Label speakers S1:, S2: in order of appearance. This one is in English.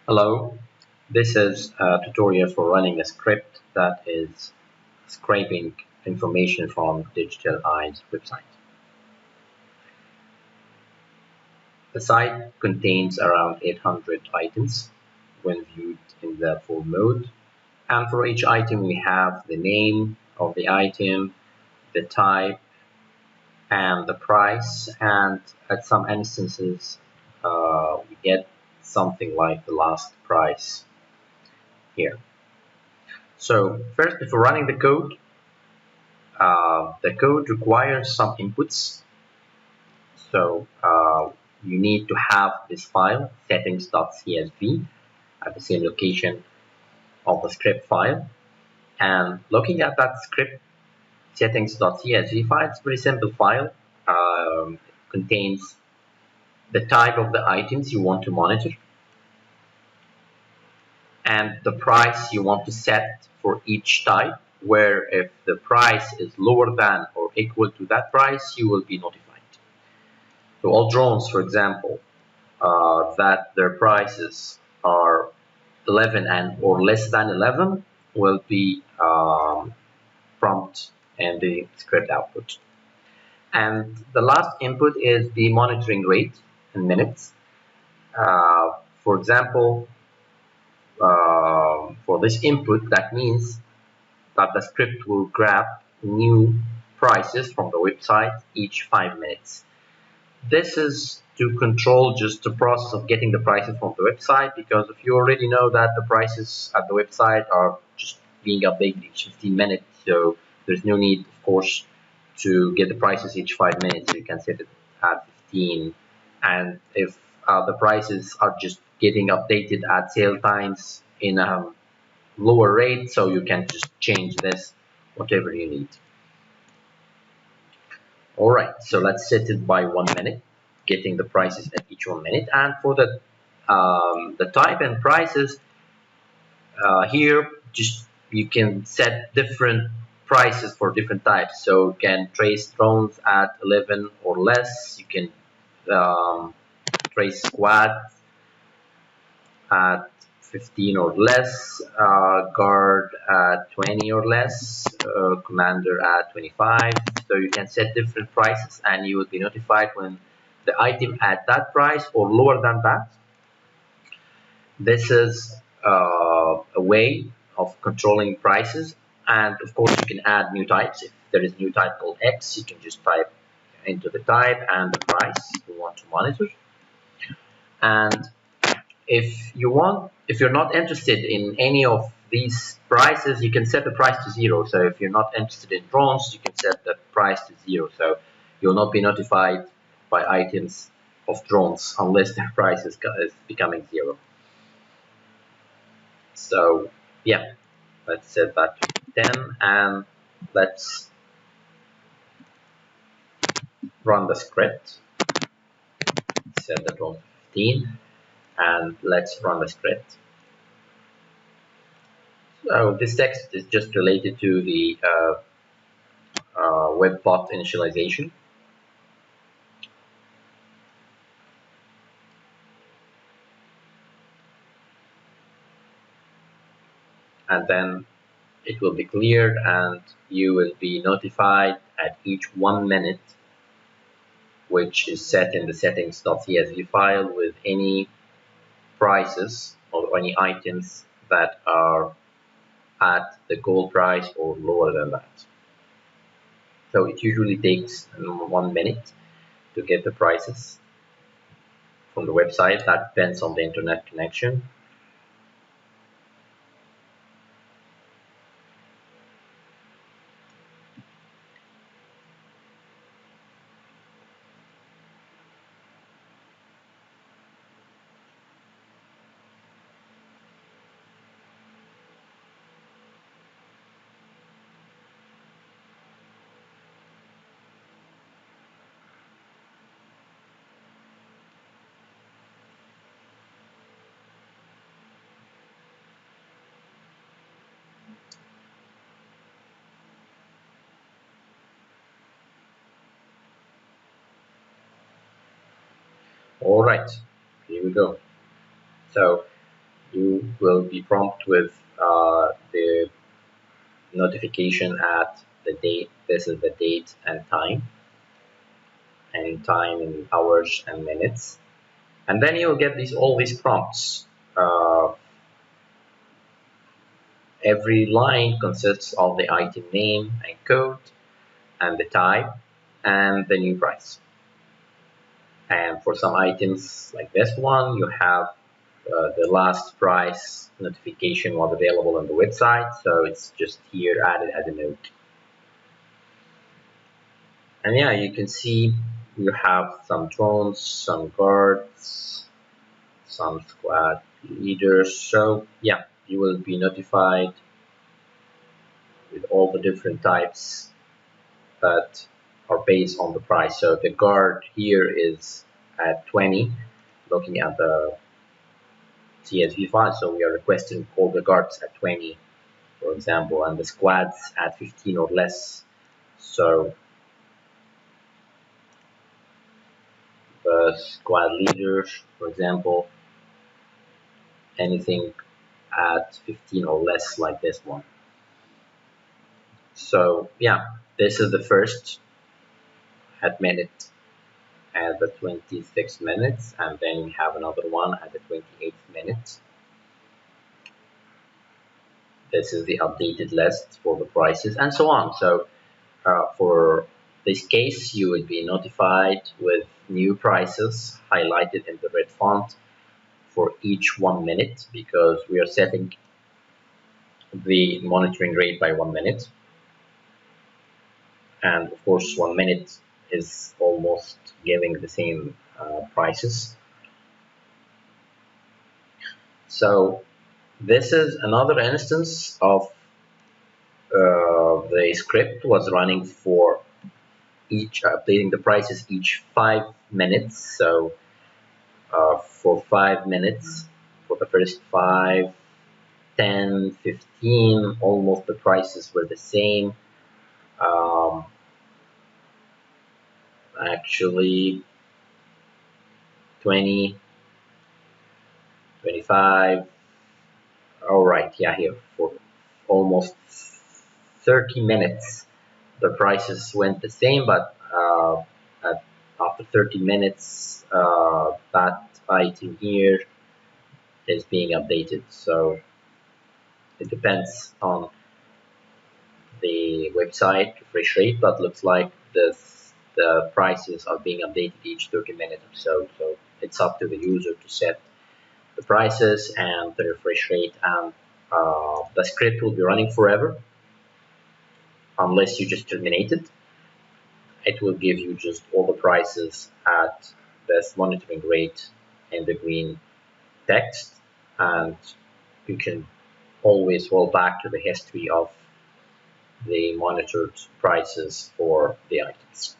S1: Hello, this is a tutorial for running a script that is scraping information from Digital Eye's website. The site contains around 800 items when viewed in the full mode, and for each item we have the name of the item, the type, and the price, and at some instances we get something like the last price here. So first, before running the code requires some inputs. So you need to have this file settings.csv at the same location of the script file. And looking at that script settings.csv file, it's a very simple file. It contains the type of the items you want to monitor and the price you want to set for each type, where if the price is lower than or equal to that price, you will be notified. So all drones, for example, that their prices are 11 and or less than 11 will be prompt in the script output. And the last input is the monitoring rate in minutes. For example, for this input, that means that the script will grab new prices from the website each 5 minutes. This is to control just the process of getting the prices from the website, because if you already know that the prices at the website are just being updated each 15 minutes, so there's no need, of course, to get the prices each 5 minutes. You can set it at 15, and if the prices are just getting updated at sale times in a lower rate, so you can just change this whatever you need. Alright, so let's set it by 1 minute, getting the prices at each 1 minute. And for the type and prices, here just you can set different prices for different types. So you can trace drones at 11 or less. You can trace squads at 15 or less, guard at 20 or less, commander at 25. So you can set different prices and you will be notified when the item at that price or lower than that. This is a way of controlling prices, and of course you can add new types. If there is a new type called X, you can just type into the type and the price you want to monitor. And if you're not interested in any of these prices, you can set the price to 0. So if you're not interested in drones, you can set the price to 0. So you'll not be notified by items of drones unless their price is becoming 0. So yeah, let's set that to 10 and let's run the script. Set the drone to 15 and let's run the script. So this text is just related to the webbot initialization. And then it will be cleared and you will be notified at each 1 minute, which is set in the settings.csv file with any prices or any items that are at the goal price or lower than that. So it usually takes 1 minute to get the prices from the website. That depends on the internet connection. All right, here we go. So you will be prompted with the notification at the date. This is the date and time in hours and minutes, and then you'll get all these prompts. Every line consists of the item name and code and the type and the new price. And for some items like this one, you have the last price notification was available on the website, so it's just here added as a note. And yeah, you can see you have some drones, some guards, some squad leaders. So yeah, you will be notified with all the different types that are based on the price. So the guard here is at 20, looking at the CSV file. So we are requesting all the guards at 20, for example, and the squads at 15 or less. So the squad leaders, for example, anything at 15 or less, like this one. So yeah, this is the first at minute at the 26 minutes, and then we have another one at the 28th minute. This is the updated list for the prices and so on. So for this case, you would be notified with new prices highlighted in the red font for each 1 minute, because we are setting the monitoring rate by 1 minute. And of course, 1 minute is almost giving the same prices. So this is another instance of the script was running for each updating the prices each 5 minutes. So for 5 minutes, for the first 5, 10, 15, almost the prices were the same. Actually 20, 25. All right, yeah, here for almost 30 minutes the prices went the same, but after 30 minutes that item here is being updated. So it depends on the website refresh rate, but looks like the prices are being updated each 30 minutes or so. So it's up to the user to set the prices and the refresh rate, and the script will be running forever unless you just terminate it. It will give you just all the prices at this monitoring rate in the green text, and you can always roll back to the history of the monitored prices for the items.